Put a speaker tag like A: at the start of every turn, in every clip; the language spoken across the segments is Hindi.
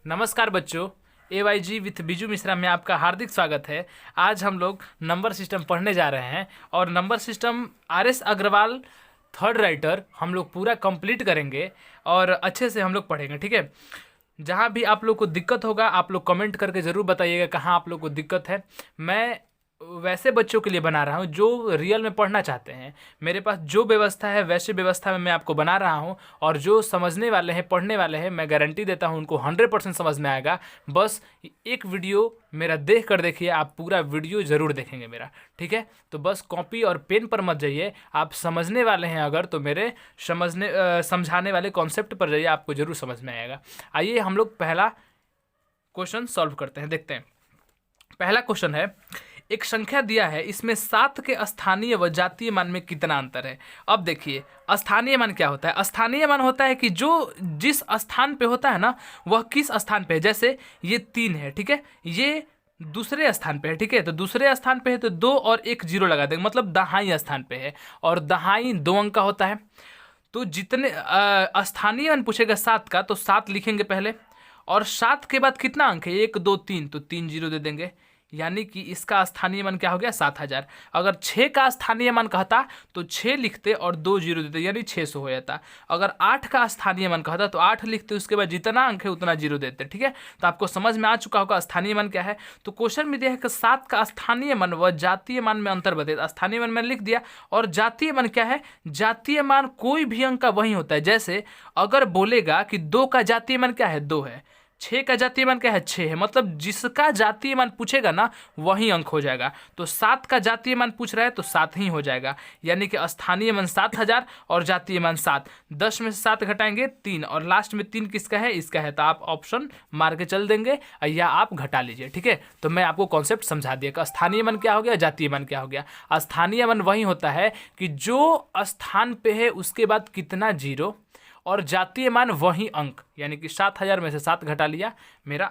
A: नमस्कार बच्चों, AYG विथ बीजू मिश्रा में आपका हार्दिक स्वागत है। आज हम लोग नंबर सिस्टम पढ़ने जा रहे हैं और number system RS Agarwal third writer हम लोग पूरा कंप्लीट करेंगे और अच्छे से हम लोग पढ़ेंगे, ठीक है। जहाँ भी आप लोग को दिक्कत होगा आप लोग कमेंट करके ज़रूर बताइएगा कहाँ आप लोग को दिक्कत है। मैं वैसे बच्चों के लिए बना रहा हूँ जो रियल में पढ़ना चाहते हैं। मेरे पास जो व्यवस्था है वैसे व्यवस्था में मैं आपको बना रहा हूँ और जो समझने वाले हैं, पढ़ने वाले हैं, मैं गारंटी देता हूँ उनको 100% समझ में आएगा। बस एक वीडियो मेरा देख कर देखिए, आप पूरा वीडियो ज़रूर देखेंगे मेरा, ठीक है। तो बस कॉपी और पेन पर मत जाइए, आप समझने वाले हैं अगर तो मेरे समझाने वाले कॉन्सेप्ट पर जाइए, आपको ज़रूर समझ में आएगा। आइए हम लोग पहला क्वेश्चन सॉल्व करते हैं, देखते हैं। पहला क्वेश्चन है, एक संख्या दिया है, इसमें 7 के स्थानीय व जातीय मान में कितना अंतर है। अब देखिए स्थानीय मान क्या होता है। स्थानीय मान होता है कि जो जिस स्थान पे होता है ना वह किस स्थान पे है। जैसे ये 3 है, ठीक है, ये दूसरे स्थान पे है, ठीक है। तो दूसरे स्थान पे है तो 2 और 1 0 लगा देंगे, मतलब दहाई स्थान पे है और दहाई 2 अंक का होता है। तो जितने स्थानीय मान पूछेगा 7 का तो 7 लिखेंगे पहले, और 7 के बाद कितना अंक है, 1 2 3, तो 3 0 दे देंगे, यानी कि इसका स्थानीय मान क्या हो गया 7000। अगर 6 का स्थानीय मान कहता तो 6 लिखते और 2 0 देते, यानी 600 हो जाता। अगर 8 का स्थानीय मान कहता तो 8 लिखते, उसके बाद जितना अंक है उतना 0 देते, ठीक है। तो आपको समझ में आ चुका होगा स्थानीय मान क्या है। तो क्वेश्चन में दिया है कि 7 का स्थानीय मान व जातीय मान में अंतर बताइए। स्थानीय मान मैंने लिख दिया, और जातीय मान क्या है, जातीय मान कोई भी अंक का वही होता है। जैसे अगर बोलेगा कि 2 का जातीय मान क्या है, 2 है, 6 का जातीय मान क्या है, 6 है, मतलब जिसका जातीय मान पूछेगा ना वही अंक हो जाएगा। तो 7 का जातीय मान पूछ रहा है तो 7 ही हो जाएगा, यानी कि स्थानीय मान 7000 और जातीय मान 7। 10 में से 7 घटाएंगे 3, और लास्ट में 3 किसका है, इसका है। तो आप ऑप्शन मार के चल देंगे या आप घटा लीजिए, ठीक है। तो मैं आपको कॉन्सेप्ट समझा दिया कि स्थानीय मान क्या हो गया, जातीय मान क्या हो गया। स्थानीय मान वही होता है कि जो स्थान पे है उसके बाद कितना जीरो, और जातीय मान वही अंक, यानी कि 7000 में से 7 घटा लिया, मेरा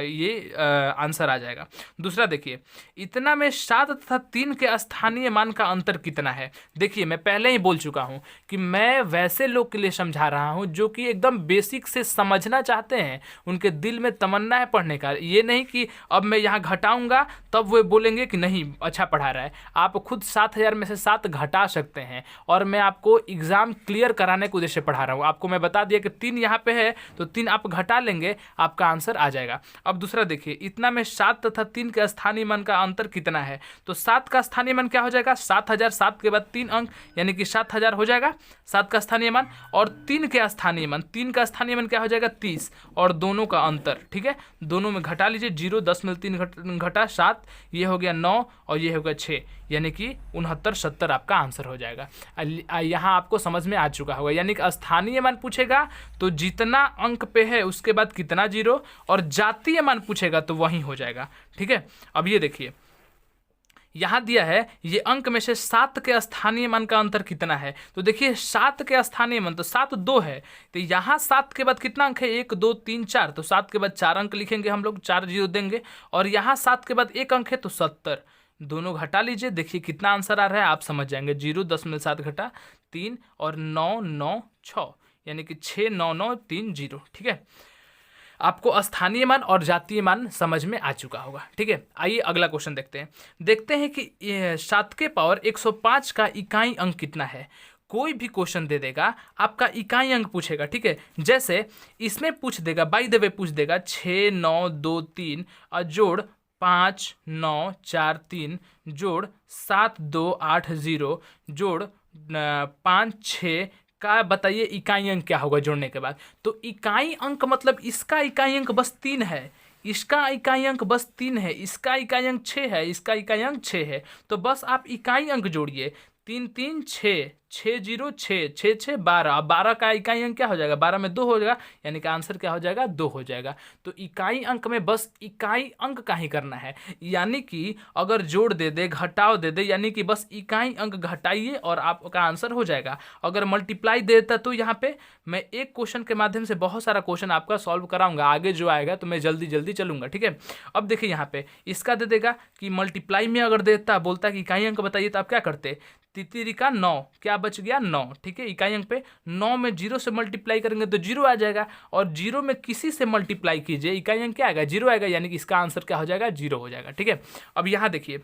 A: ये आंसर आ जाएगा। दूसरा देखिए, इतना में 7 तथा 3 के स्थानीय मान का अंतर कितना है। देखिए मैं पहले ही बोल चुका हूँ कि मैं वैसे लोग के लिए समझा रहा हूँ जो कि एकदम बेसिक से समझना चाहते हैं, उनके दिल में तमन्ना है पढ़ने का। ये नहीं कि अब मैं यहाँ घटाऊंगा तब वो बोलेंगे कि नहीं अच्छा पढ़ा रहा है। आप खुद 7000 में से 7 घटा सकते हैं, और मैं आपको एग्जाम क्लियर कराने के उद्देश्य पढ़ा रहा हूँ। आपको मैं बता दिया कि 3 यहाँ पे है तो 3 आप घटा लेंगे, आपका आंसर आ जाएगा। अब दूसरा देखिए, इतना में 7 तथा 3 के स्थानीय मान का अंतर कितना है। तो 7 का स्थानीय मान क्या हो जाएगा, 7000, 7 के बाद 3 अंक, यानी कि 7000 हो जाएगा 7 का स्थानीय मान। और 3 के स्थानीय मान, 3 का स्थानीय मान क्या हो जाएगा 30, और दोनों का अंतर, ठीक है, दोनों में घटा लीजिए। 0 10 में 3 घटा 7, ये हो गया 9 और ये हो गया 6, यानी कि 69 70 आपका आंसर हो जाएगा। यहाँ आपको समझ में आ चुका होगा, यानी कि स्थानीय मान पूछेगा तो जितना अंक पे है उसके बाद कितना जीरो, और जातीय मान पूछेगा तो वही हो जाएगा, ठीक है। अब ये देखिए यहां दिया है, ये अंक में से 7 के स्थानीय मान का अंतर कितना है। तो देखिए 7 के स्थानीय मान तो 7 2 है, तो यहाँ 7 के बाद कितना अंक है, 1 2 3 4, तो 7 के बाद 4 अंक लिखेंगे हम लोग, 4 0 देंगे, और यहाँ 7 के बाद 1 अंक है तो 70, दोनों घटा लीजिए, देखिए कितना आंसर आ रहा है, आप समझ जाएंगे। 0 10 में 7 घटा 3, और 9 9 6, यानी कि 6 9 9 3 0, ठीक है। आपको स्थानीय मान और जातीय मान समझ में आ चुका होगा, ठीक है। आइए अगला क्वेश्चन देखते हैं कि 7 के पावर 105 का इकाई अंक कितना है। कोई भी क्वेश्चन दे देगा, आपका इकाई अंक पूछेगा, ठीक है। जैसे इसमें पूछ देगा, बाय द वे पूछ देगा 6 9 2 3 और जोड़ 5 9 4 3 जोड़ 7 2 8 0 जोड़ 5 6 का बताइए इकाई अंक क्या होगा जोड़ने के बाद। तो इकाई अंक मतलब इसका इकाई अंक बस 3 है, इसका इकाई अंक बस 3 है, इसका इकाई अंक 6 है, इसका इकाई अंक 6 है। तो बस आप इकाई अंक जोड़िए, 3 3 6 6 0 6 6 6 12। अब 12 का इकाई अंक क्या हो जाएगा, 12 में 2 हो जाएगा, यानी कि आंसर क्या हो जाएगा 2 हो जाएगा। तो इकाई अंक में बस इकाई अंक का ही करना है, यानी कि अगर जोड़ दे दे घटाव दे दे, यानी कि बस इकाई अंक घटाइए और आपका आंसर हो जाएगा। अगर मल्टीप्लाई दे देता तो यहाँ पे मैं एक क्वेश्चन के माध्यम से बहुत सारा क्वेश्चन आपका सॉल्व कराऊंगा, आगे जो आएगा तो मैं जल्दी जल्दी चलूंगा, ठीक है। अब देखिए यहाँ पे इसका दे देगा कि मल्टीप्लाई में अगर देता, बोलता कि इकाई अंक बताइए, तो आप क्या करते, तितिरी का 9 क्या क्या बच गया 9, ठीक है। इकाई अंक पे 9 में 0 से मल्टीप्लाई करेंगे तो 0 आ जाएगा, और 0 में किसी से मल्टीप्लाई कीजिए, इकाई अंक क्या आएगा 0 आएगा, यानी कि इसका आंसर क्या हो जाएगा 0 हो जाएगा, ठीक है। अब यहाँ देखिए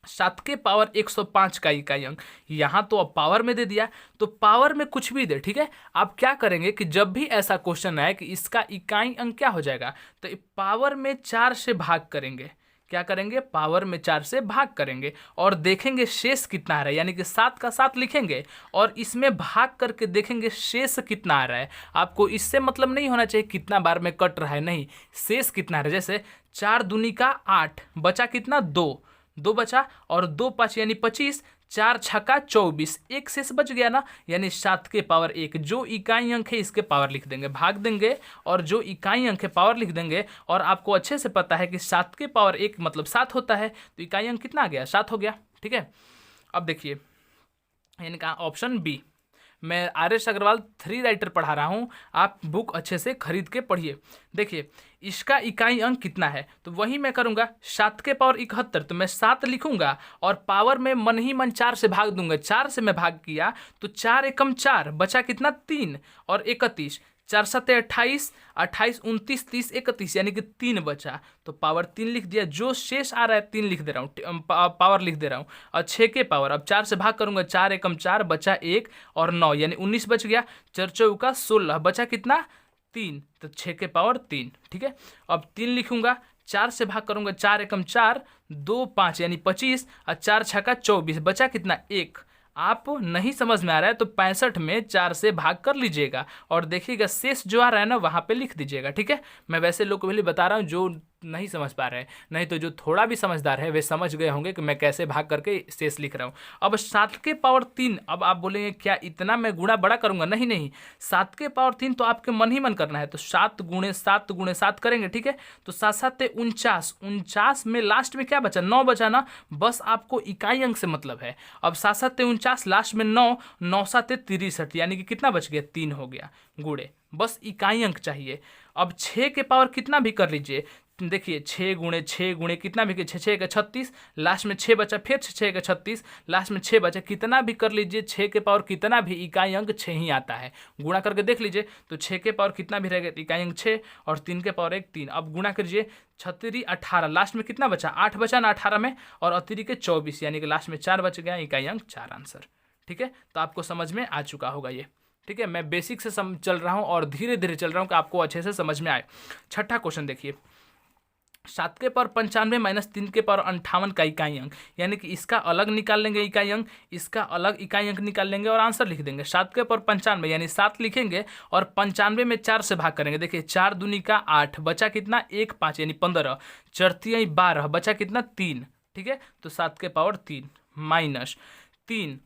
A: 7 के पावर 105 का इकाई अंक, यहाँ तो अब पावर में दे दिया, तो पावर में कुछ भी दे, ठीक है। आप क्या करेंगे कि जब भी ऐसा क्वेश्चन आए कि इसका इकाई अंक क्या हो जाएगा, तो पावर में 4 से भाग करेंगे, क्या करेंगे पावर में 4 से भाग करेंगे, और देखेंगे शेष कितना आ रहा है, यानी कि 7 का 7 लिखेंगे और इसमें भाग करके देखेंगे शेष कितना आ रहा है। आपको इससे मतलब नहीं होना चाहिए कितना बार में कट रहा है, नहीं, शेष कितना आ रहा है। जैसे 4 दूनी का 8, बचा कितना 2 बचा, और 2 5 यानी 25, 4 छक्का 24, एक शेष बच गया ना, यानी 7 के पावर 1, जो इकाई अंक है इसके पावर लिख देंगे, भाग देंगे और जो इकाई अंक है पावर लिख देंगे। और आपको अच्छे से पता है कि 7 के पावर 1 मतलब 7 होता है, तो इकाई अंक कितना आ गया 7 हो गया, ठीक है। अब देखिए इनका ऑप्शन बी, मैं आर.एस. अग्रवाल 3 राइटर पढ़ा रहा हूँ, आप बुक अच्छे से खरीद के पढ़िए। देखिए इसका इकाई अंक कितना है, तो वही मैं करूँगा, 7 के पावर 71, तो मैं 7 लिखूंगा और पावर में मन ही मन 4 से भाग दूंगा। 4 से मैं भाग किया तो 4 एकम 4, बचा कितना 3 और 31, 4 7 28, 28 29 30 31, यानी कि 3 बचा, तो पावर 3 लिख दिया। जो शेष आ रहा है 3 लिख दे रहा हूँ, पावर लिख दे रहा हूँ। और 6 के पावर, अब 4 से भाग करूंगा, 4 एकम 4, बचा 1 और 9, यानी 19 बच गया। 4 चौका 16, बचा कितना 3, तो 6 के पावर 3, ठीक है। अब 3 लिखूंगा, 4 से भाग करूंगा, 4 एकम 4, 2 5 यानी 25, और 4 छक्का 24, बचा कितना 1। आप नहीं समझ में आ रहा है तो 65 में 4 से भाग कर लीजिएगा और देखिएगा शेष जो आ रहा है ना वहाँ पे लिख दीजिएगा, ठीक है। मैं वैसे लोग को भी बता रहा हूँ जो नहीं समझ पा रहे हैं, नहीं तो जो थोड़ा भी समझदार है वे समझ गए होंगे कि मैं कैसे भाग करके शेष लिख रहा हूँ। अब 7 के पावर 3, अब आप बोलेंगे क्या इतना मैं गुणा बड़ा करूँगा, नहीं नहीं, 7 के पावर 3 तो आपके मन ही मन करना है, तो 7 गुणे 7 गुणे 7 करेंगे, ठीक है। तो 7 7 49, 49 में लास्ट में क्या बचा 9 बचा ना, बस आपको इकाई अंक से मतलब है। अब 7 7 49, लास्ट में 9, 9 7 63, यानी कि कितना बच गया 3 हो गया, गुणे, बस इकाई अंक चाहिए। अब 6 के पावर कितना भी कर लीजिए, देखिए 6 गुणे कितना भी, 6 6 का 36, लास्ट में 6 बचा, फिर 6 का 36, लास्ट में 6 बचा, कितना भी कर लीजिए, 6 के पावर कितना भी इकाई अंक 6 ही आता है। गुणा करके देख लीजिए, तो 6 के पावर कितना भी रहेगा इकाई अंक 6, और 3 के पावर 1 3। अब गुणा कीजिए, 36 18, लास्ट में कितना बचा 8 बचा ना 18 में, और अतिरिक्त के 24, यानी कि लास्ट में 4 बच गया, इकाई अंक 4 आंसर, ठीक है। तो आपको समझ में आ चुका होगा ये, ठीक है। मैं बेसिक से चल रहा हूँ और धीरे धीरे चल रहा हूँ कि आपको अच्छे से समझ में आए। छठा क्वेश्चन देखिए, 7 के पावर 95 माइनस 3 के पावर 58 का इकाई अंक, यानी कि इसका अलग निकाल लेंगे इकाई अंक, इसका अलग इकाई अंक निकाल लेंगे और आंसर लिख देंगे। 7 के पावर 95 यानी 7 लिखेंगे और 95 में 4 से भाग करेंगे। देखिए 4 दूनी का 8, बचा कितना 1 5 यानी 15, 4 तिहाई 12, बचा कितना 3, ठीक है। तो 7 के पावर 3 माइनस 3,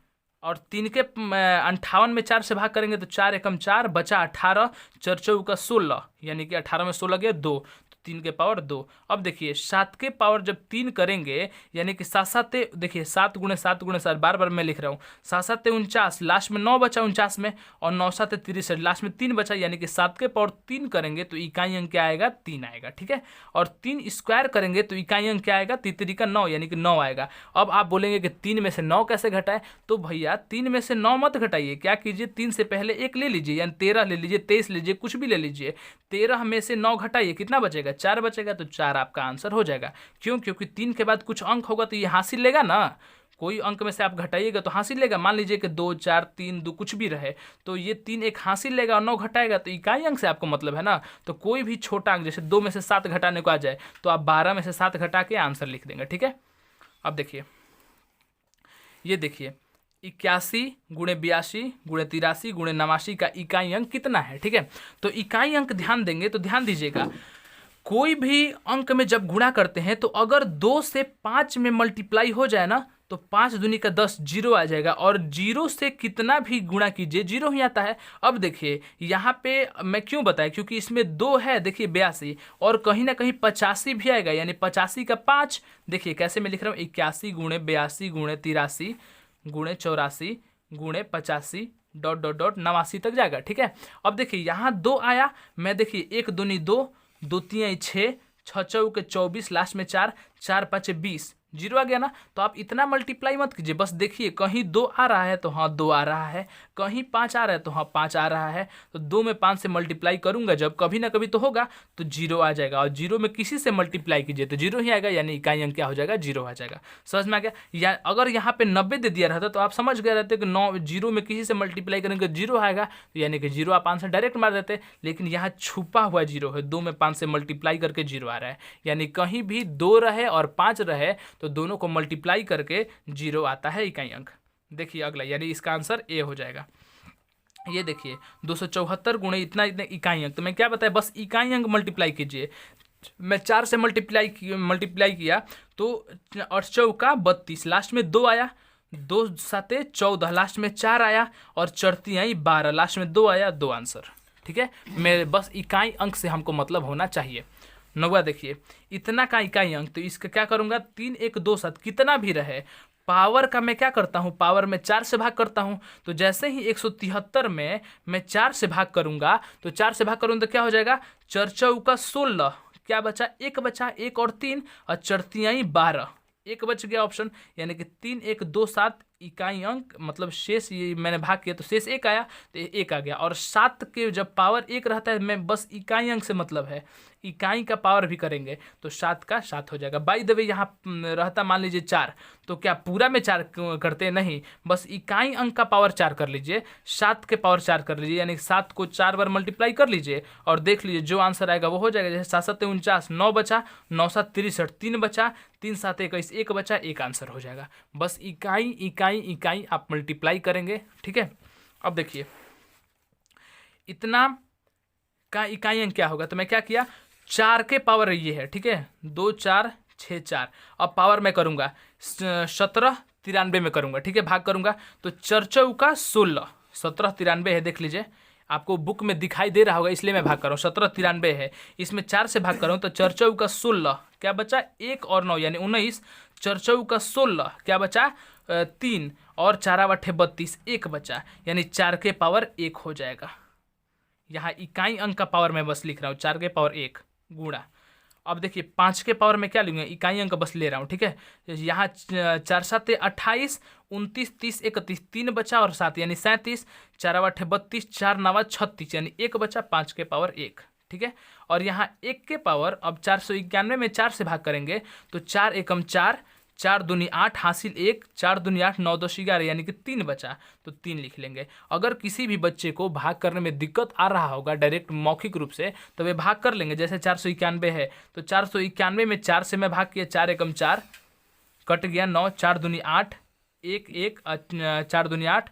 A: और 3 के 58 में 4 से भाग करेंगे तो 4 एकम 4, बचा 18, 4 चौका 16, यानी कि 18 में 16 गया 2, 3 के पावर 2। अब देखिए 7 के पावर जब 3 करेंगे, यानी कि 7 7, देखिए 7 गुणे 7 गुणे 7, बार बार मैं लिख रहा हूँ, 7 7 49, लास्ट में 9 बचा 49 में, और 9 7 63, लास्ट में 3 बचा, यानी कि 7 के पावर 3 करेंगे तो इकाई अंक क्या आएगा 3 आएगा, ठीक है। और 3 स्क्वायर करेंगे तो इकाई अंक क्या आएगा 3 का 9, यानी कि 9 आएगा। अब आप बोलेंगे कि 3 में से 9 कैसे घटाए, तो भैया 3 में से 9 मत घटाइए, क्या कीजिए 3 से पहले 1 ले लीजिए, यानी 13 ले लीजिए, 23 लीजिए, कुछ भी ले लीजिए। 13 में से 9 घटाइए, कितना बचेगा 4 बचेगा, तो 4 आपका आंसर हो जाएगा। क्यों, क्योंकि 3 के बाद कुछ अंक होगा तो ये हासिल लेगा ना, कोई अंक में से आप घटाइएगा तो हासिल लेगा। मान लीजिए कि 2 4 3 2 कुछ भी रहे, तो ये 3 एक हासिल लेगा और 9 घटाएगा, तो इकाई अंक से आपको मतलब है ना। तो कोई भी छोटा अंक, जैसे 2 में से 7 घटाने को आ जाए तो आप 12 में से 7 घटा के आंसर लिख देंगे, ठीक है। अब देखिए ये देखिए 81 गुणे 82 गुणे 83 गुणे 89 का इकाई अंक कितना है, ठीक है। तो इकाई अंक ध्यान देंगे तो ध्यान दीजिएगा, कोई भी अंक में जब गुणा करते हैं तो अगर 2 से 5 में मल्टीप्लाई हो जाए ना तो 5 दूनी का 10 जीरो आ जाएगा, और जीरो से कितना भी गुणा कीजिए जीरो ही आता है। अब देखिए यहाँ पे मैं क्यों बताया, क्योंकि इसमें 2 है, देखिए 82, और कहीं ना कहीं 85 भी आएगा, यानी 85 का 5। देखिए कैसे मैं लिख रहा हूँ, 81 गुणे 82 गुणे 83 गुणे 84 गुणे 85 डॉट डॉट डॉट 89 तक जाएगा, ठीक है। अब देखिए यहाँ 2 आया, मैं देखिए 1 दूनी 2, 2 3 6, 6 चौके 24, लास्ट में 4, 4 5 20, जीरो आ गया ना, तो आप इतना मल्टीप्लाई मत कीजिए, बस देखिए कहीं 2 आ रहा है तो हाँ 2 आ रहा है, कहीं 5 आ रहा है तो हाँ 5 आ रहा है, तो 2 में 5 से मल्टीप्लाई करूंगा जब कभी ना कभी तो होगा, तो जीरो आ जाएगा। और जीरो में किसी से मल्टीप्लाई कीजिए तो जीरो ही आएगा, यानी इकाई अंक क्या हो जाएगा, जीरो आ जाएगा। समझ में आ गया? या अगर यहाँ पे 90 दे दिया रहता तो आप समझ गए रहते कि 9 जीरो में किसी से मल्टीप्लाई करेंगे जीरो आएगा, तो यानी कि जीरो आप आंसर डायरेक्ट मार देते, लेकिन यहाँ छुपा हुआ जीरो है, 2 में 5 से मल्टीप्लाई करके जीरो आ रहा है, यानी कहीं भी 2 रहे और 5 रहे तो दोनों को मल्टीप्लाई करके जीरो आता है इकाई अंक। देखिए अगला, यानी इसका आंसर ए हो जाएगा। ये देखिए 274 गुणे इतना इतने इकाई अंक, तो मैं क्या बताया, बस इकाई अंक मल्टीप्लाई कीजिए। मैं 4 से मल्टीप्लाई किया तो 8 चौका 32, लास्ट में 2 आया, 2 साते 14, लास्ट में 4 आया, और चढ़ती आई 12, लास्ट में 2 आया, 2 आंसर। ठीक है, मेरे बस इकाई अंक से हमको मतलब होना चाहिए। नौवा देखिए, इतना का इकाई अंक, तो इसका क्या करूंगा, 3 1 2 7 कितना भी रहे, पावर का मैं क्या करता हूँ, पावर में 4 से भाग करता हूँ, तो जैसे ही 173 में मैं 4 से भाग करूंगा तो 4 से भाग करूंगा तो क्या हो जाएगा, 4 चौका 16, क्या बचा, एक बचा, 1 और 3, और चढ़ती आई 12, एक बच गया ऑप्शन, यानी कि 3 1 2 7 इकाई अंक, मतलब शेष ये मैंने भाग किया तो शेष 1 आया, तो 1 आ गया। और 7 के जब पावर 1 रहता है, मैं बस इकाई अंक से मतलब है, इकाई का पावर भी करेंगे तो 7 का 7 हो जाएगा। बाय द वे यहाँ रहता मान लीजिए 4, तो क्या पूरा में 4 करते नहीं, बस इकाई अंक का पावर 4 कर लीजिए, 7 के पावर 4 कर लीजिए, यानी 7 को 4 बार मल्टीप्लाई कर लीजिए और देख लीजिए जो आंसर आएगा वो हो जाएगा। जैसे 7 7 49, 9 बचा, 9 7 63, 3 बचा, 3 7 21, 1 बचा, 1 आंसर हो जाएगा। बस इकाई इकाई इकाई आप मल्टीप्लाई करेंगे। ठीक है, अब देखिए इतना का इकाई अंक क्या होगा, तो मैं क्या किया, 4 के पावर ये है, ठीक है, 2 4 6 4, अब पावर मैं करूंगा 17 93 में करूंगा, ठीक है, भाग करूंगा तो 4 चौका 16, 17 93 है, देख लीजिए आपको बुक में दिखाई दे रहा होगा, इसलिए मैं भाग कर रहा हूँ, 17 93 है, इसमें 4 से भाग कर रहा हूँ तो 4 चौका 16, क्या बचा, 1 और 9 यानी 19, 4 चौका 16, क्या बचा, 3, और 4 8 32, 1 बचा, यानी 4 के पावर 1 हो जाएगा। यहाँ इकाई अंक का पावर मैं बस लिख रहा हूँ, 4 के पावर 1 गुणा। अब देखिए 5 के पावर में क्या लूँगा, इकाई अंक बस ले रहा हूँ, ठीक है, यहाँ 4 7 28, 29 30 31, 3 बचा और 7 यानी 37, 4 8 32, 4 9 36 यानी 1 बचा, 5 के पावर 1, ठीक है। और यहाँ 1 के पावर अब 491 में 4 से भाग करेंगे तो 4 एकम 4, 4 दूनी 8 हासिल 1, 4 दूनी 8 9 10 11 यानी कि 3 बचा, तो 3 लिख लेंगे। अगर किसी भी बच्चे को भाग करने में दिक्कत आ रहा होगा डायरेक्ट मौखिक रूप से, तो वे भाग कर लेंगे। जैसे 491 है तो 491 में 4 से मैं भाग किया, 4 एकम 4 कट गया, 9, 4 दूनी 8, 1 1, 4 दूनी 8,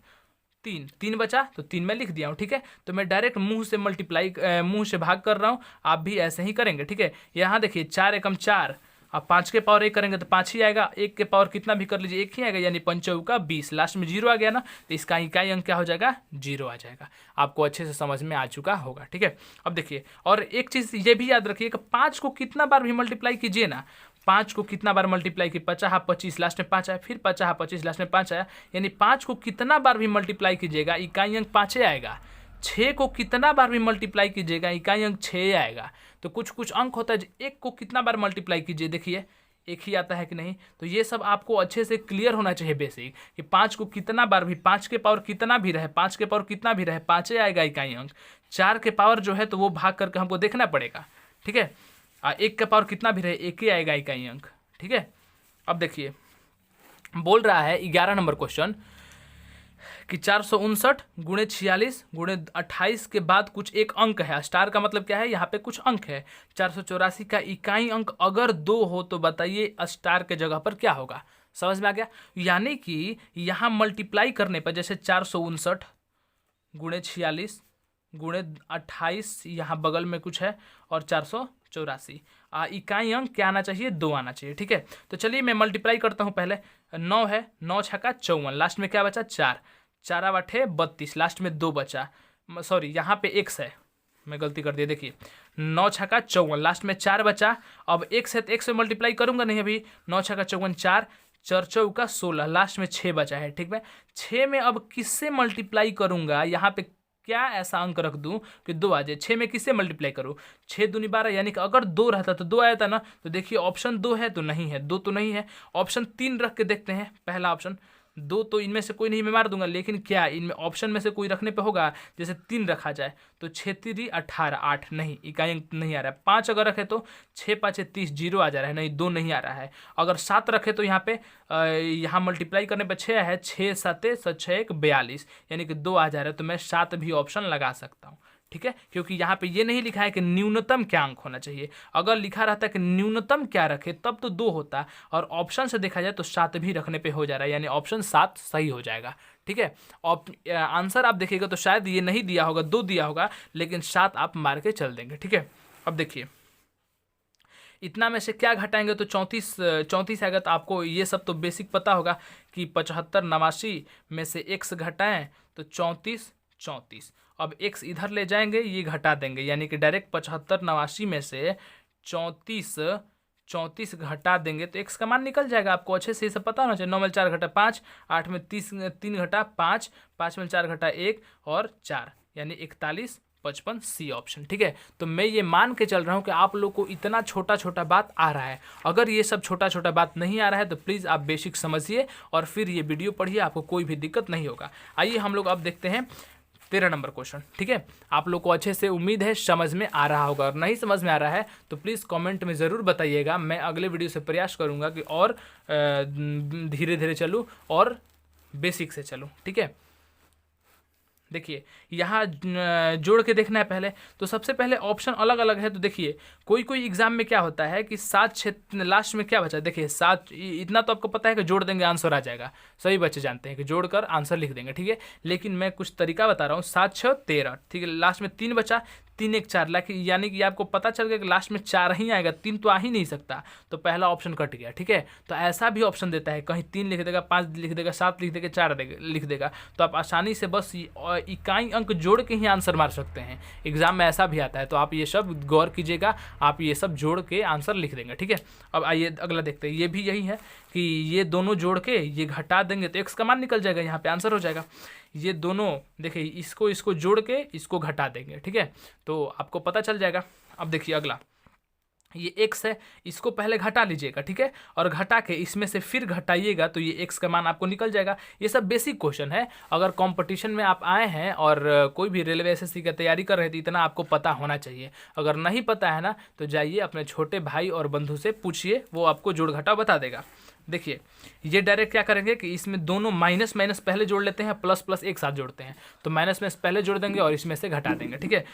A: 3 3 बचा, तो 3 मैं लिख दिया हूँ, ठीक है। तो मैं डायरेक्ट मुंह से मुंह से भाग कर रहा हूँ, आप भी ऐसे ही करेंगे, ठीक है। यहाँ देखिए 4 एकम 4, अब 5 के पावर 1 करेंगे तो 5 ही आएगा, 1 के पावर कितना भी कर लीजिए 1 ही आएगा, यानी 5 चौका 20, लास्ट में 0 आ गया ना, तो इसका इकाई अंक क्या हो जाएगा, 0 आ जाएगा। आपको अच्छे से समझ में आ चुका होगा, ठीक है। अब देखिए और एक चीज़ ये भी याद रखिए कि 5 को कितना बार भी मल्टीप्लाई कीजिए ना, 5 को कितना बार मल्टीप्लाई की, 50 25 लास्ट में 5 आया, फिर 50 25 लास्ट में 5 आया, यानी 5 को कितना बार भी मल्टीप्लाई कीजिएगा इकाई अंक 5 आएगा। 6 को कितना बार भी मल्टीप्लाई कीजिएगा इकाई अंक 6 आएगा। तो कुछ कुछ अंक होता है, 1 को कितना बार मल्टीप्लाई कीजिए, देखिए 1 ही आता है कि नहीं। तो ये सब आपको अच्छे से क्लियर होना चाहिए बेसिक, कि 5 को कितना बार भी, 5 के पावर कितना भी रहे, 5 के पावर कितना भी रहे 5 आएगा इकाई अंक। 4 के पावर जो है तो वो भाग करके हमको देखना पड़ेगा, ठीक है। 1 के पावर कितना भी रहे 1 ही आएगा इकाई अंक, ठीक है। अब देखिए बोल रहा है 11 नंबर क्वेश्चन कि 459 गुणे 46 गुणे 28 के बाद कुछ एक अंक है, स्टार का मतलब क्या है, यहाँ पे कुछ अंक है। 484 का इकाई अंक अगर 2 हो तो बताइए स्टार के जगह पर क्या होगा। समझ में आ गया, यानी कि यहाँ मल्टीप्लाई करने पर जैसे 459 गुणे 46 गुणे 28, यहाँ बगल में कुछ है, और 484 इकाई अंक क्या आना चाहिए, 2 आना चाहिए, ठीक है। तो चलिए मैं मल्टीप्लाई करता हूँ। पहले 9 है, 9 छक्का 54, लास्ट में क्या बचा 4, 4 8 32, लास्ट में 2 बचा, सॉरी यहाँ पे x है, मैं गलती कर दिया, देखिए 9 छक्का 54, लास्ट में 4 बचा। अब x है तो x से मल्टीप्लाई करूंगा नहीं अभी, 9 छक्का 54 4, 4 चौका 16, लास्ट में 6 बचा है, ठीक है। 6 में अब किससे मल्टीप्लाई करूंगा, यहाँ पे क्या ऐसा अंक रख दूं कि 2 आ जाए। 6 में किससे मल्टीप्लाई करूं, 6 दूनी 12, यानी कि अगर 2 रहता तो 2 आया था ना। तो देखिए ऑप्शन 2 है तो नहीं है, 2 तो नहीं है। ऑप्शन 3 रख के देखते हैं। पहला ऑप्शन 2 तो इनमें से कोई नहीं, मैं मार दूंगा, लेकिन क्या इनमें ऑप्शन में से कोई रखने पे होगा। जैसे 3 रखा जाए तो 6 3 18, 8 नहीं, इकाई अंक नहीं आ रहा है। 5 अगर रखे तो 6 5 30, 0 आ जा रहा है, नहीं 2 नहीं आ रहा है। अगर 7 रखे तो यहाँ पे यहाँ मल्टीप्लाई करने पर 6 है, 6 7 6 1 42, यानी कि 2 आ जा रहा है। तो मैं 7 भी ऑप्शन लगा सकता हूँ, ठीक है, क्योंकि यहाँ पे ये नहीं लिखा है कि न्यूनतम क्या अंक होना चाहिए। अगर लिखा रहता है कि न्यूनतम क्या रखे तब तो 2 होता, और ऑप्शन से देखा जाए तो 7 भी रखने पे हो जा रहा है, यानी ऑप्शन 7 सही हो जाएगा, ठीक है। आंसर आप देखिएगा तो शायद ये नहीं दिया होगा, 2 दिया होगा, लेकिन 7 आप मार के चल देंगे, ठीक है। अब देखिए इतना में से क्या घटाएंगे तो 34 आएगा। तो आपको ये सब तो बेसिक पता होगा कि 75 89 में से x घटाएं तो 34। अब x इधर ले जाएंगे, ये घटा देंगे, यानी कि डायरेक्ट 75 89 में से 34 घटा देंगे तो x का मान निकल जाएगा। आपको अच्छे से ये सब पता होना चाहिए। 9 में 4 घटा 5, 8 में 3 घटा 5, 5 में 4 घटा 1 और 4, यानी 41 55 सी ऑप्शन, ठीक है। तो मैं ये मान के चल रहा हूँ कि आप लोग को इतना छोटा छोटा बात आ रहा है। अगर ये सब छोटा छोटा बात नहीं आ रहा है तो प्लीज़ आप बेसिक समझिए और फिर ये वीडियो पढ़िए, आपको कोई भी दिक्कत नहीं होगा। आइए हम लोग अब देखते हैं 13 नंबर क्वेश्चन, ठीक है। आप लोग को अच्छे से उम्मीद है समझ में आ रहा होगा, और नहीं समझ में आ रहा है तो प्लीज़ कमेंट में ज़रूर बताइएगा। मैं अगले वीडियो से प्रयास करूँगा कि और धीरे धीरे चलूँ और बेसिक से चलूँ, ठीक है। देखिए यहाँ जोड़ के देखना है पहले, तो सबसे पहले ऑप्शन अलग अलग है। तो देखिए कोई कोई एग्जाम में क्या होता है कि 7 6 लास्ट में क्या बचा, देखिए 7, इतना तो आपको पता है कि जोड़ देंगे आंसर आ जाएगा, सभी बच्चे जानते हैं कि जोड़कर आंसर लिख देंगे, ठीक है। लेकिन मैं कुछ तरीका बता रहा हूँ। 7 6 13, ठीक है, लास्ट में 3 बचा, 3 1 4, यानी कि आपको पता चल गया कि लास्ट में 4 ही आएगा, 3 तो आ ही नहीं सकता, तो पहला ऑप्शन कट गया, ठीक है। तो ऐसा भी ऑप्शन देता है, कहीं 3 लिख देगा, 5 लिख देगा, 7 लिख देगा, 4 लिख देगा। तो आप आसानी से बस इकाई अंक जोड़ के ही आंसर मार सकते हैं। एग्जाम में ऐसा भी आता है, तो आप ये सब गौर कीजिएगा, आप ये सब जोड़ के आंसर लिख देंगे, ठीक है। अब आइए अगला देखते हैं। ये भी यही है कि ये दोनों जोड़ के ये घटा देंगे तो x का मान निकल जाएगा, यहाँ पे आंसर हो जाएगा। ये दोनों देखिए इसको जोड़ के इसको घटा देंगे, ठीक है, तो आपको पता चल जाएगा। अब देखिए अगला, ये x है, इसको पहले घटा लीजिएगा, ठीक है, और घटा के इसमें से फिर घटाइएगा तो ये x का मान आपको निकल जाएगा। ये सब बेसिक क्वेश्चन है। अगर कंपटीशन में आप आए हैं और कोई भी रेलवे एसएससी की तैयारी कर रहे थे, इतना आपको पता होना चाहिए। अगर नहीं पता है ना तो जाइए अपने छोटे भाई और बंधु से पूछिए, वो आपको जोड़ घटाव बता देगा। देखिए ये डायरेक्ट क्या करेंगे कि इसमें दोनों माइनस माइनस पहले जोड़ लेते हैं, प्लस प्लस एक साथ जोड़ते हैं, तो माइनस में पहले जोड़ देंगे और इसमें से घटा देंगे, ठीक है।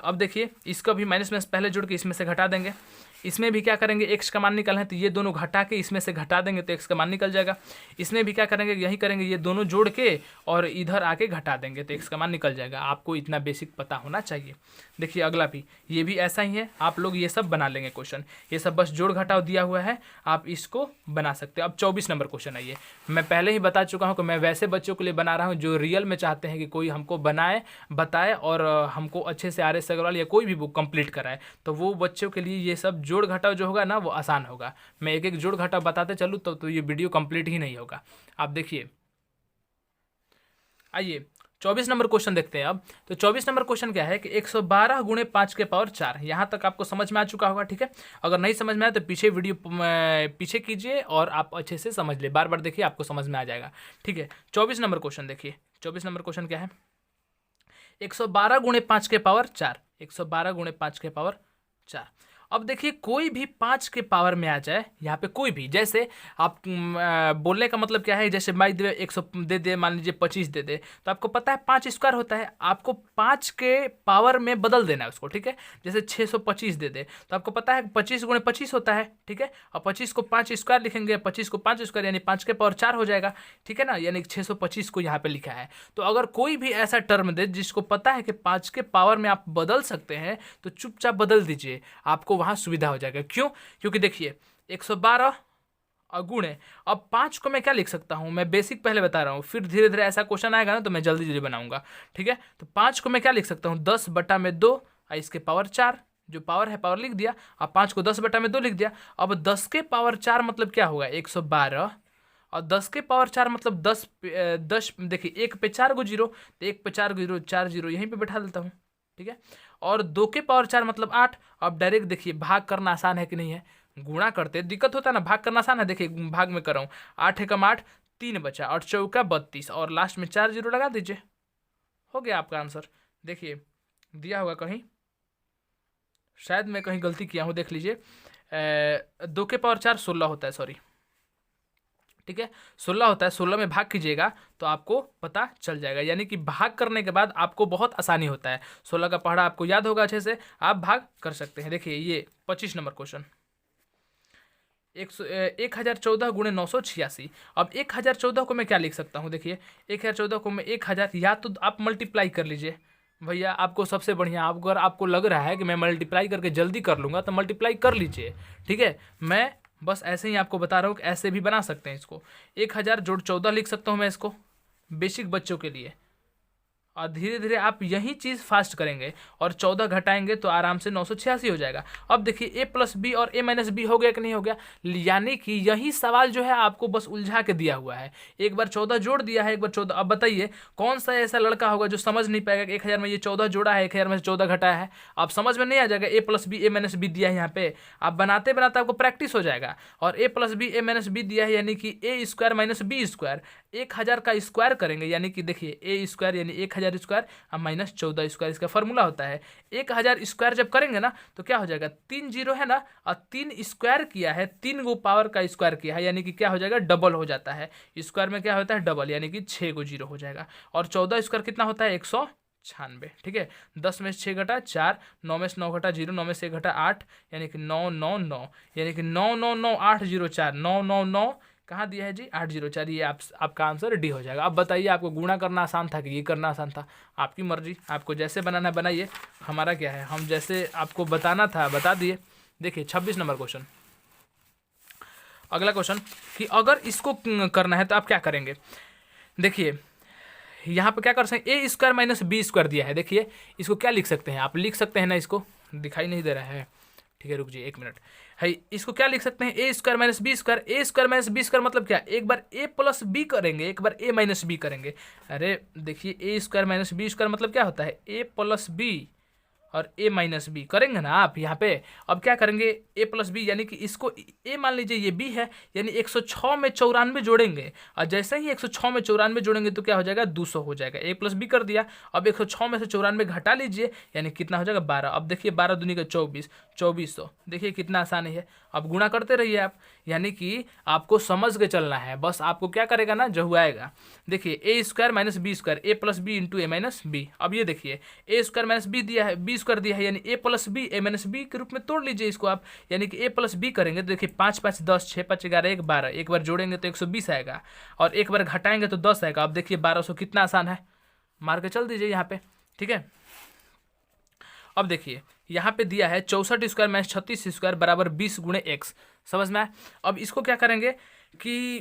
A: अब देखिए इसका भी माइनस में पहले जोड़ के इसमें से घटा देंगे। इसमें भी क्या करेंगे, x का मान निकलना है तो ये दोनों घटा के इसमें से घटा देंगे तो x का मान निकल जाएगा। इसमें भी क्या करेंगे, यही करेंगे, ये दोनों जोड़ के और इधर आके घटा देंगे तो x का मान निकल जाएगा। आपको इतना बेसिक पता होना चाहिए। देखिए अगला भी, ये भी ऐसा ही है। आप लोग ये सब बना लेंगे क्वेश्चन, ये सब बस जोड़ घटाव दिया हुआ है, आप इसको बना सकते हैं। अब 24 नंबर क्वेश्चन आइए। मैं पहले ही बता चुका हूँ कि मैं वैसे बच्चों के लिए बना रहा हूँ जो रियल में चाहते हैं कि कोई हमको बनाए, बताए और हमको अच्छे से RS अग्रवाल या कोई भी बुक कंप्लीट कराए, तो वो बच्चों के लिए ये सब जोड़ घटाव जो होगा ना वो आसान होगा। मैं एक एक जोड़ घटाव बताते चलूँ तो ये वीडियो कंप्लीट ही नहीं होगा। आप देखिए आइए 24 नंबर क्वेश्चन देखते हैं। अब तो 24 नंबर क्वेश्चन क्या है कि 112 गुणे 5 के पावर 4। यहाँ तक आपको समझ में आ चुका होगा, ठीक है। अगर नहीं समझ में आया तो पीछे वीडियो पीछे कीजिए और आप अच्छे से समझ ले, बार बार देखिए, आपको समझ में आ जाएगा, ठीक है। 24 नंबर क्वेश्चन देखिए। 24 नंबर क्वेश्चन क्या है, 112 गुणे 5 के पावर 4। 112 गुणे 5 के पावर 4। अब देखिए कोई भी 5 के पावर में आ जाए, यहाँ पे कोई भी, जैसे आप बोलने का मतलब क्या है, जैसे मान दे 100 दे दे, मान लीजिए 25 दे दे, तो आपको पता है 5 स्क्वायर होता है, आपको 5 के पावर में बदल देना है उसको, ठीक है। जैसे 625 दे दे तो आपको पता है 25 गुणे 25 होता है, ठीक है। और 25 को 5 स्क्वायर लिखेंगे, 25 को 5 स्क्वायर यानी 5 के पावर 4 हो जाएगा, ठीक है ना, यानी 625 को यहाँ पे लिखा है। तो अगर कोई भी ऐसा टर्म दे जिसको पता है कि 5 के पावर में आप बदल सकते हैं तो चुपचाप बदल दीजिए, आपको वहाँ सुविधा हो जाएगा। क्यों, क्योंकि देखिए 112 गुणे, अब 5 को मैं क्या लिख सकता हूँ, मैं बेसिक पहले बता रहा हूँ, फिर धीरे धीरे ऐसा क्वेश्चन आएगा ना तो मैं जल्दी जल्दी बनाऊंगा, ठीक है। तो 5 को मैं क्या लिख सकता हूँ, 10/2 इसके पावर 4, जो पावर है पावर लिख दिया। अब 5 को 10/2 लिख दिया। अब 10 के पावर 4 मतलब क्या होगा, 112 और 10 के पावर 4 मतलब 10 देखिए 1 पे 4 गो जीरो, तो 1 पे 4 जीरो 4 जीरो यहीं पे बैठा देता हूँ, ठीक है। और 2 के पावर 4 मतलब 8। अब डायरेक्ट देखिए भाग करना आसान है कि नहीं है, गुणा करते दिक्कत होता है ना, भाग करना आसान है। देखिए भाग में कर रहा हूँ, 8 एकम 8, 3 बचा, और चौका 32, और लास्ट में 4 जीरो लगा दीजिए, हो गया आपका आंसर। देखिए दिया होगा कहीं, शायद मैं कहीं गलती किया हूँ, देख लीजिए। 2 के पावर 4 16 होता है, सॉरी, ठीक है 16 होता है। 16 में भाग कीजिएगा तो आपको पता चल जाएगा, यानी कि भाग करने के बाद आपको बहुत आसानी होता है। 16 का पहाड़ा आपको याद होगा अच्छे से, आप भाग कर सकते हैं। देखिए ये 25 नंबर क्वेश्चन, 1014 गुणे 986। अब 1014 को मैं क्या लिख सकता हूँ, देखिए 1014 को मैं 1000, या तो आप मल्टीप्लाई कर लीजिए भैया, आपको सबसे बढ़िया, आप अगर आपको लग रहा है कि मैं मल्टीप्लाई करके जल्दी कर लूँगा तो मल्टीप्लाई कर लीजिए, ठीक है। मैं बस ऐसे ही आपको बता रहा हूँ कि ऐसे भी बना सकते हैं इसको। 1000 जोड़ 14 लिख सकता हूँ मैं इसको, बेसिक बच्चों के लिए। और धीरे धीरे आप यही चीज़ फास्ट करेंगे और 14 घटाएंगे तो आराम से 986 हो जाएगा। अब देखिए ए प्लस बी और ए माइनस बी हो गया कि नहीं हो गया, यानी कि यही सवाल जो है आपको बस उलझा के दिया हुआ है। एक बार 14 जोड़ दिया है, एक बार 14। अब बताइए कौन सा ऐसा लड़का होगा जो समझ नहीं पाएगा कि 1000 में ये 14 जोड़ा है, 1000 में से 14 घटाया है। आप समझ में नहीं आ जाएगा, ए प्लस बी ए माइनस बी दिया है यहाँ पे, आप बनाते बनाते आपको प्रैक्टिस हो जाएगा। और ए प्लस बी ए माइनस बी दिया है, यानी कि ए स्क्वायर माइनस बी स्क्वायर, 1000 का स्क्वायर करेंगे, यानी कि देखिए ए स्क्वायर यानी 1000 स्क्वायर माइनस 14 स्क्वायर, इसका फॉर्मूला होता है। 1000 स्क्वायर जब करेंगे ना तो क्या हो जाएगा, 3 जीरो है ना, और 3 स्क्वायर किया है, 3 गो पावर का स्क्वायर किया है, यानी कि क्या हो जाएगा, डबल हो जाता है। स्क्वायर में क्या होता है, डबल, यानी कि 6 गो जीरो हो जाएगा। और 14 स्क्वायर कितना होता है, 196, ठीक है। 10 में से 6 घटा 4, 9 में से 9 घटा 0, 9 में से 1 घटा 8, यानी कि 999, यानी कि 999804, 999 कहाँ दिया है जी, 804। ये आपका आंसर डी हो जाएगा। अब बताइए आपको गुणा करना आसान था कि ये करना आसान था, आपकी मर्जी, आपको जैसे बनाना है बनाइए, हमारा क्या है, हम जैसे आपको बताना था बता दिए। देखिए 26 नंबर क्वेश्चन, अगला क्वेश्चन कि अगर इसको करना है तो आप क्या करेंगे। देखिए यहाँ पे क्या कर सकते हैं, ए स्क्वायर माइनस बी स्क्वायर दिया है, देखिए इसको क्या लिख सकते हैं, आप लिख सकते हैं ना, इसको दिखाई नहीं दे रहा है, ठीक है रुक जी 1 मिनट है। इसको क्या लिख सकते हैं, ए स्क्वायर माइनस बी स्क्वायर। ए स्क्वायर माइनस बी स्क्वायर मतलब क्या, एक बार ए प्लस बी करेंगे, एक बार ए माइनस बी करेंगे। अरे देखिए ए स्क्वायर माइनस बी स्क्वायर मतलब क्या होता है, ए प्लस बी और ए माइनस बी करेंगे ना आप यहाँ पे। अब क्या करेंगे, ए प्लस बी, यानी कि इसको ए मान लीजिए ये बी है, यानी 106 में 94 जोड़ेंगे, और जैसे ही 106 में 94 जोड़ेंगे तो क्या हो जाएगा, 200 हो जाएगा। ए प्लस बी कर दिया। अब 106 में से 94 घटा लीजिए, यानी कितना हो जाएगा, 12। अब देखिए 12 दूनी का 24, 2400, देखिए कितना आसानी है। अब गुणा करते रहिए आप, यानी कि आपको समझ के चलना है, बस आपको क्या करेगा ना, जो आएगा। देखिए ए स्क्वायर माइनस बी स्क्वायर, ए प्लस बी इंटू ए माइनस बी। अब ये देखिए ए स्क्वायर माइनस बी दिया है, बी स्क्वायर दिया है, यानी ए प्लस बी ए माइनस बी के रूप में तोड़ लीजिए इसको आप, यानी कि ए प्लस बी करेंगे तो देखिए 5 5 10, 6 5 11 1 12, एक बार जोड़ेंगे तो 120 आएगा, और एक बार घटाएंगे तो 10 आएगा। अब देखिए 1200 कितना आसान है, मार के चल दीजिए यहाँ पे, ठीक है। अब देखिए यहाँ पे दिया है 64 स्क्वायर माइनस 36 स्क्वायर बराबर 20 गुणे एक्स, समझ में आया। अब इसको क्या करेंगे कि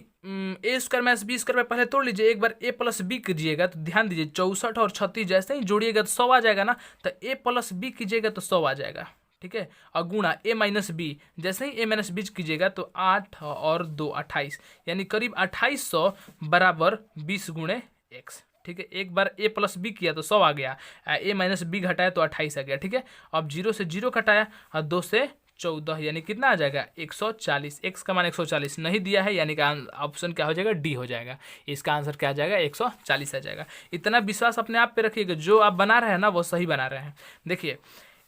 A: ए स्क्वायर माइनस बी स्क्वायर में पहले तोड़ लीजिए, एक बार ए प्लस बी कीजिएगा तो ध्यान दीजिए 64 और 36 जैसे ही जोड़िएगा तो 100 आ जाएगा ना, तो ए प्लस बी कीजिएगा तो 100 आ जाएगा, ठीक है। और गुणा ए माइनस बी, जैसे ही ए माइनस बी कीजिएगा तो 8 और 2 28, यानी करीब 2800 बराबर 20 गुणे एक्स, ठीक है। एक बार ए प्लस बी किया तो 100 आ गया, ए माइनस बी घटाया तो 28 आ गया, ठीक है। अब 0 से 0 घटाया और 2 से 14, यानी कितना आ जाएगा, 140। एक्स का मान 140 नहीं दिया है, यानी कि ऑप्शन क्या हो जाएगा, डी हो जाएगा। इसका आंसर क्या आ जाएगा, 140 आ जाएगा। इतना विश्वास अपने आप पे रखिएगा, जो आप बना रहे हैं ना वो सही बना रहे हैं। देखिए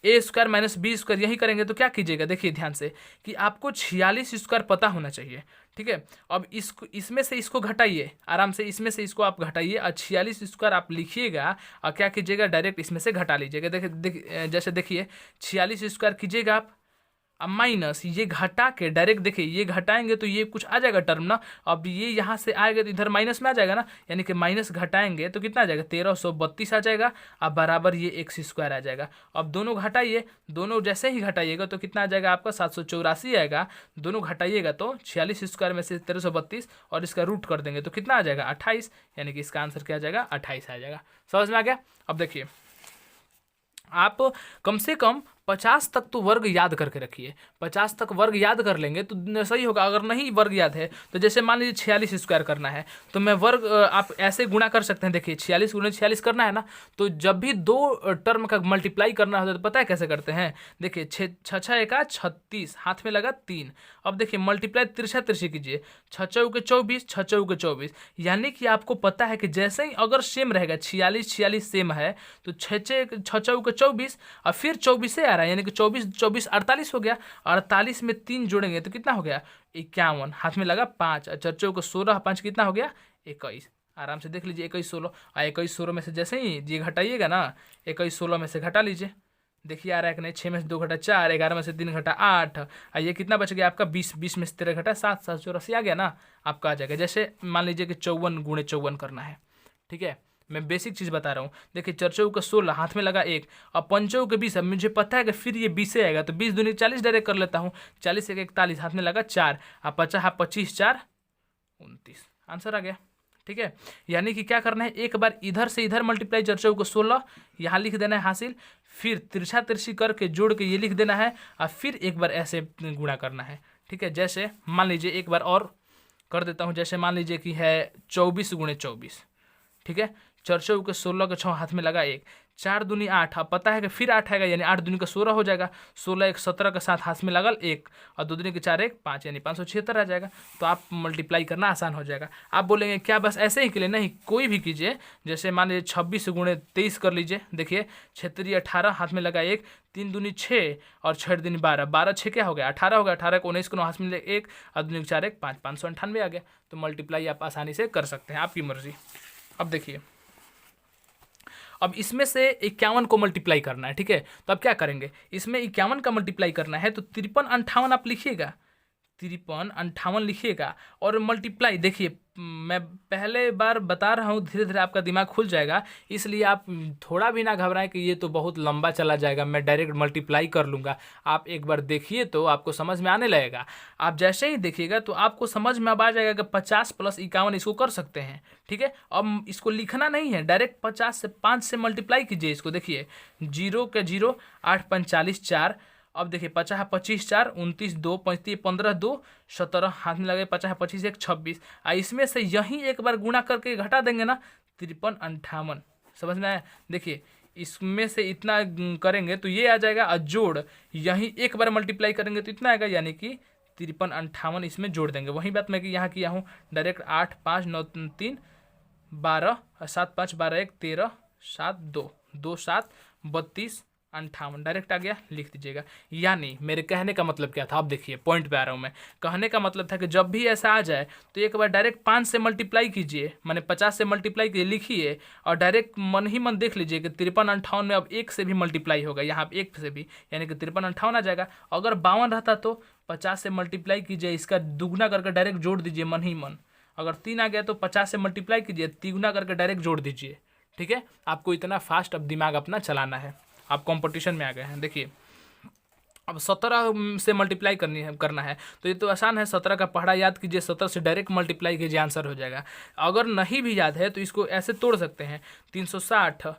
A: ए स्क्वायर माइनस बी स्क्वायर यही करेंगे तो क्या कीजिएगा, देखिए ध्यान से कि आपको 46 स्क्वायर पता होना चाहिए, ठीक है। अब इसको इसमें से इसको घटाइए आराम से, इसमें से इसको आप घटाइए और 46 स्क्वायर आप लिखिएगा, और क्या कीजिएगा, डायरेक्ट इसमें से घटा लीजिएगा। देखिए जैसे देखिए 46 स्क्वायर कीजिएगा आप, अब माइनस ये घटा के डायरेक्ट देखिए ये घटाएंगे तो ये कुछ आ जाएगा टर्म ना, अब ये यहाँ से आएगा तो इधर माइनस में आ जाएगा ना, यानी कि माइनस घटाएंगे तो कितना आ जाएगा, 1332 आ जाएगा, अब बराबर ये एक्स स्क्वायर आ जाएगा। अब दोनों घटाइए, दोनों जैसे ही घटाइएगा तो कितना आ जाएगा आपका, 784 आएगा। दोनों घटाइएगा तो 46 स्क्वायर में से 1332 और इसका रूट कर देंगे तो कितना आ जाएगा, 28, यानी कि इसका आंसर क्या आ जाएगा, 28 आ जाएगा। समझ में आ गया। अब देखिए आप कम से कम 50 तक तो वर्ग याद करके रखिए, 50 तक वर्ग याद कर लेंगे तो सही होगा। अगर नहीं वर्ग याद है तो जैसे मान लीजिए 46 स्क्वायर करना है तो मैं वर्ग आप ऐसे गुणा कर सकते हैं। देखिए 46 गुणे 46 करना है ना, तो जब भी दो टर्म का मल्टीप्लाई करना होता है तो पता है कैसे करते हैं। देखिए 6 हाथ में लगा 3। अब देखिए मल्टीप्लाई तिरछा तिरछी कीजिए, 6 चौके 24, यानी कि आपको पता है कि जैसे ही अगर सेम रहेगा 46 सेम है तो 6 चौके 24 और फिर 24 से आ रहा है, यानी कि 24 48 हो गया। 48 में 3 जोड़ेंगे तो कितना हो गया 51, हाथ में लगा 5, 4 को 16, 5 कितना हो गया 21। आराम से देख लीजिए 21 16, और 21 16 में से जैसे ही ये घटाइएगा ना, 21 16 में से घटा लीजिए, देखिए आ रहा है कि नहीं। 6 में से 2 घटा 4, 11 में से 3 घटा 8, और ये कितना बच गया आपका 20, 20 में से 13 घटा 7, 7 84 आ गया ना, आपका आ जाएगा। जैसे मान लीजिए कि 54 गुणे 54 करना है, ठीक है। मैं बेसिक चीज़ बता रहा हूँ। देखिए 4 का 16, हाथ में लगा 1, और 5 के 20। अब मुझे पता है कि फिर ये 20 से आएगा तो 20 दूनी 40 डायरेक्ट कर लेता हूँ। 40 1 41, हाथ में लगा 4, और 50 25 4 29, आंसर आ गया, ठीक है। यानी कि क्या करना है, एक बार इधर से इधर मल्टीप्लाई 4 को 16 यहाँ लिख देना है हासिल, फिर तिरछा तिरछी करके जोड़ के ये लिख देना है, और फिर एक बार ऐसे गुणा करना है, ठीक है। जैसे मान लीजिए एक बार और कर देता हूँ, जैसे मान लीजिए कि है 24 गुणे 24, ठीक है। 4 के 16 के 6, हाथ में लगा 1, 4 दूनी 8, अब पता है कि फिर 8 आएगा, यानी 8 दूनी का 16 हो जाएगा। 16 1 17 के साथ हाथ में लगल 1, और 2 दूनी के 4 1 5, यानी 576 आ जाएगा। तो आप मल्टीप्लाई करना आसान हो जाएगा। आप बोलेंगे क्या बस ऐसे ही के लिए? नहीं, कोई भी कीजिए। जैसे मान लीजिए 26 गुणे 23 कर लीजिए। देखिए 6 18, हाथ में लगा 1, 3 दूनी 6 और 6 दूनी 12, 12 6 क्या हो गया 18 हो गया। 18 को 19 को हाथ में 1, और दूनी 4 1 5, 598 आ गया। तो मल्टीप्लाई आप आसानी से कर सकते हैं, आपकी मर्जी। अब देखिए, अब इसमें से 51 को मल्टीप्लाई करना है, ठीक है। तो अब क्या करेंगे, इसमें 51 का मल्टीप्लाई करना है तो 53 58 आप लिखिएगा, 53 58 लिखिएगा और मल्टीप्लाई। देखिए मैं पहले बार बता रहा हूँ, धीरे धीरे आपका दिमाग खुल जाएगा, इसलिए आप थोड़ा भी ना घबराएं कि ये तो बहुत लंबा चला जाएगा, मैं डायरेक्ट मल्टीप्लाई कर लूँगा। आप एक बार देखिए तो आपको समझ में आने लगेगा। आप जैसे ही देखिएगा तो आपको समझ में अब आ जाएगा कि 50 + 51 इसको कर सकते हैं, ठीक है। अब इसको लिखना नहीं है, डायरेक्ट 50 से 5 से मल्टीप्लाई कीजिए इसको। देखिए 0 के 0 8 45 4, अब देखिए 50 25 4 29 2 35 15 2 17, हाथ में लगे 50 25 1 26, इसमें से यहीं एक बार गुणा करके घटा देंगे ना 53 58, समझ में आया। देखिए इसमें से इतना करेंगे तो ये आ जाएगा, और जोड़ यहीं एक बार मल्टीप्लाई करेंगे तो इतना आएगा, यानी कि 53 58 इसमें जोड़ देंगे। वही बात मैं यहाँ किया हूँ, डायरेक्ट 8 5 9 3 12 7 5 12 1 13 7 2 2 7 32 58 डायरेक्ट आ गया, लिख दीजिएगा। यानी मेरे कहने का मतलब क्या था, आप देखिए पॉइंट पे आ रहा हूँ मैं। कहने का मतलब था कि जब भी ऐसा आ जाए तो एक बार डायरेक्ट 5 से मल्टीप्लाई कीजिए, माने 50 से मल्टीप्लाई कीजिए, लिखिए और डायरेक्ट मन ही मन देख लीजिए कि 53 58 में अब 1 से भी मल्टीप्लाई होगा, यहाँ 1 से भी, यानी कि 53 58 आ जाएगा। अगर 52 रहता तो 50 से मल्टीप्लाई कीजिए, इसका दुगना करके डायरेक्ट जोड़ दीजिए मन ही मन। अगर 3 आ गया तो 50 से मल्टीप्लाई कीजिए, 3 गुना करके डायरेक्ट जोड़ दीजिए, ठीक है। आपको इतना फास्ट अब दिमाग अपना चलाना है, आप कंपटीशन में आ गए हैं। देखिए अब 17 से मल्टीप्लाई करना है तो ये तो आसान है, 17 का पहाड़ा याद कीजिए, 17 से डायरेक्ट मल्टीप्लाई कीजिए, आंसर हो जाएगा। अगर नहीं भी याद है तो इसको ऐसे तोड़ सकते हैं, 360,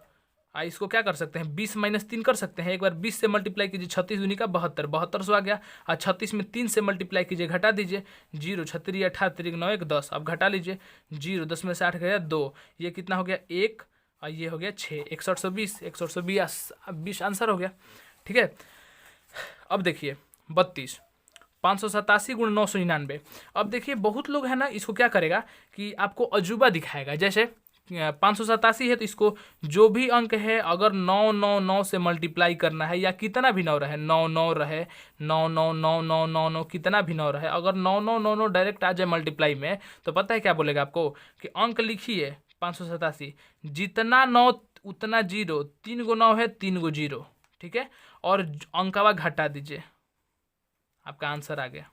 A: इसको क्या कर सकते हैं 20 - 3 कर सकते हैं। एक बार 20 से मल्टीप्लाई कीजिए, 36 दूनी का 72, 7200 आ गया। और 36 में 3 से मल्टीप्लाई कीजिए, घटा दीजिए, 0 36 18 9 1 10, अब घटा लीजिए, 0 10 में से 8 गया 2, ये कितना हो गया 1, और ये हो गया 6, 6120 6120 आंसर हो गया, ठीक है। अब देखिए 32 587 × 999। अब देखिए बहुत लोग है ना, इसको क्या करेगा कि आपको अजूबा दिखाएगा। जैसे 587 है तो इसको जो भी अंक है अगर 999 से मल्टीप्लाई करना है, या कितना भी 9 रहे, 99 रहे, 999999 कितना भी 9 रहे, अगर 9999 डायरेक्ट आ जाए मल्टीप्लाई में तो पता है क्या बोलेगा आपको कि अंक लिखिए 587, जितना 9 उतना 0, 3 गो 9 है 3 गो 0, ठीक है, और अंकवा घटा दीजिए, आपका आंसर आ गया,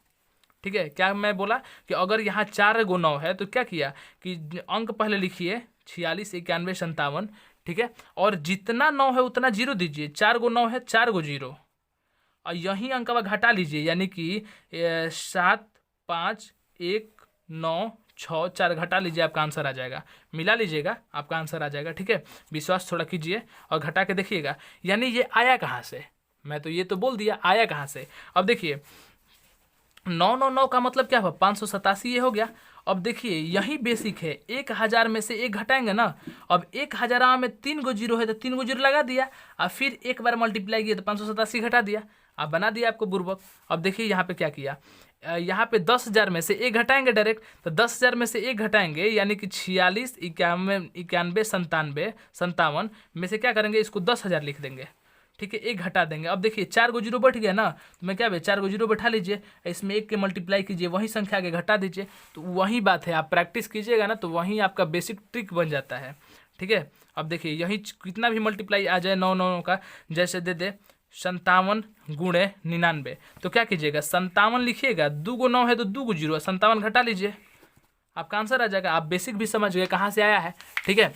A: ठीक है। क्या मैं बोला कि अगर यहाँ 4 गो 9 है तो क्या किया कि अंक पहले लिखिए 46 91 57, ठीक है, और जितना 9 है उतना 0 दीजिए, 4 गो 9 है 4 गो 0, और यही अंकवा घटा लीजिए, यानी कि 7 5 1 9 6 4 घटा लीजिए, आपका आंसर आ जाएगा। मिला लीजिएगा, आपका आंसर आ जाएगा, ठीक है। विश्वास थोड़ा कीजिए और घटा के देखिएगा। यानी ये आया कहाँ से, मैं तो ये तो बोल दिया, आया कहाँ से। अब देखिए 999 का मतलब क्या हुआ, 587 ये हो गया। अब देखिए यही बेसिक है, 1000 में से एक घटाएंगे ना। अब 1000 में 3 गो जीरो है तो 3 गो जीरो लगा दिया, और फिर एक बार मल्टीप्लाई किया तो 587 घटा दिया, अब बना दिया आपको बुर्बक। अब देखिए यहाँ पे क्या किया, यहाँ पे 10,000 में से एक घटाएंगे डायरेक्ट, तो 10,000 में से एक घटाएंगे यानी कि 46, 91, 97, 57 में से क्या करेंगे, इसको 10,000 लिख देंगे, ठीक है, एक घटा देंगे। अब देखिए 4 गो जीरो बैठ गया ना, तो मैं क्या भाई 4 गो जीरो बैठा लीजिए, इसमें एक के मल्टीप्लाई कीजिए, वही संख्या आगे घटा दीजिए, तो वही बात है, आप प्रैक्टिस कीजिएगा ना तो वही आपका बेसिक ट्रिक बन जाता है, ठीक है। अब देखिए यही कितना भी मल्टीप्लाई आ जाए 9 का, जैसे दे दे 57 गुणे 99, तो क्या कीजिएगा 57 लिखिएगा, 2 गो 9 है तो 2 गो जीरो, 57 घटा लीजिए, आपका आंसर आ जाएगा। आप बेसिक भी समझ गए कहाँ से आया है, ठीक है।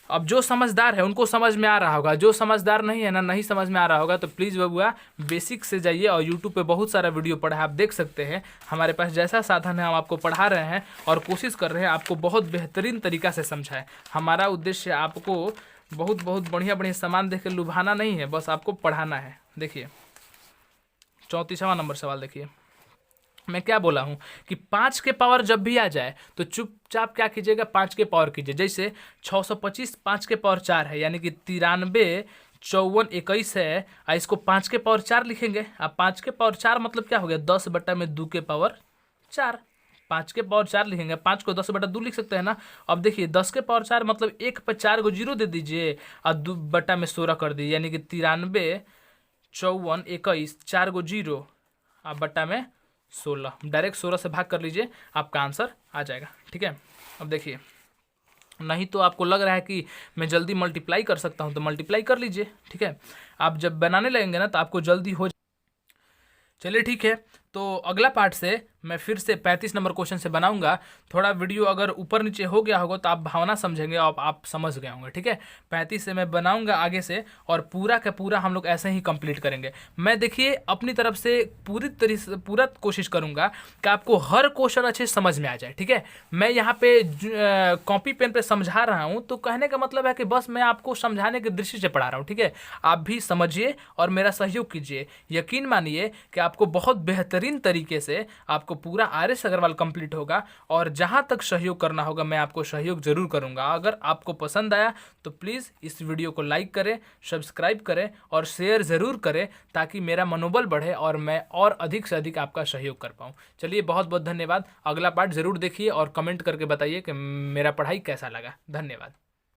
A: अब जो समझदार है उनको समझ में आ रहा होगा, जो समझदार नहीं है ना, नहीं समझ में आ रहा होगा, तो प्लीज़ बबुआ बेसिक से जाइए, और यूट्यूब पे बहुत सारा वीडियो पड़ा है, आप देख सकते हैं। हमारे पास जैसा साधन है हम आपको पढ़ा रहे हैं और कोशिश कर रहे हैं आपको बहुत बेहतरीन तरीका से समझाएं। हमारा उद्देश्य आपको बहुत बहुत बढ़िया बढ़िया सामान देकर लुभाना नहीं है, बस आपको पढ़ाना है। देखिए 34वां नंबर सवाल देखिए, मैं क्या बोला हूँ कि 5 के पावर जब भी आ जाए तो चुपचाप क्या कीजिएगा, 5 के पावर कीजिए। जैसे 625 5 के पावर 4 है, यानी कि 93, 54, 21 है, और इसको 5 के पावर 4 लिखेंगे। अब 5 के पावर 4 मतलब क्या हो गया, 10 बटा में 2 के पावर 4, 5 के पावर 4 लिखेंगे, 5 को 10 बटा 2 लिख सकते हैं ना। अब देखिए 10 के पावर 4 मतलब 1 पर 4 गो जीरो दे दीजिए और 2 बटा में 16 कर दीजिए, यानी कि 93, 54, 21, 4 गो जीरो अब बटा में 16, डायरेक्ट 16 से भाग कर लीजिए, आपका आंसर आ जाएगा, ठीक है। अब देखिए नहीं तो आपको लग रहा है कि मैं जल्दी मल्टीप्लाई कर सकता हूं, तो मल्टीप्लाई कर लीजिए, ठीक है। आप जब बनाने लगेंगे ना तो आपको जल्दी हो। चलिए ठीक है, तो अगला पार्ट से मैं फिर से 35 नंबर क्वेश्चन से बनाऊंगा। थोड़ा वीडियो अगर ऊपर नीचे हो गया होगा तो आप भावना समझेंगे और आप समझ गए होंगे, ठीक है। 35 से मैं बनाऊंगा आगे से, और पूरा का पूरा हम लोग ऐसे ही कंप्लीट करेंगे। मैं देखिए अपनी तरफ से पूरा कोशिश करूंगा कि आपको हर क्वेश्चन अच्छे समझ में आ जाए, ठीक है। मैं यहाँ पे कॉपी पेन पे समझा रहा हूँ, तो कहने का मतलब है कि बस मैं आपको समझाने की दृष्टि से पढ़ा रहा हूँ, ठीक है। आप भी समझिए और मेरा सहयोग कीजिए। यकीन मानिए कि आपको बहुत बेहतरीन तरीके से आपको पूरा आर.एस. अग्रवाल कंप्लीट होगा, और जहां तक सहयोग करना होगा मैं आपको सहयोग जरूर करूंगा। अगर आपको पसंद आया तो प्लीज़ इस वीडियो को लाइक करें, सब्सक्राइब करें और शेयर ज़रूर करें, ताकि मेरा मनोबल बढ़े और मैं और अधिक से अधिक आपका सहयोग कर पाऊँ। चलिए बहुत बहुत धन्यवाद। अगला पार्ट ज़रूर देखिए और कमेंट करके बताइए कि मेरा पढ़ाई कैसा लगा। धन्यवाद।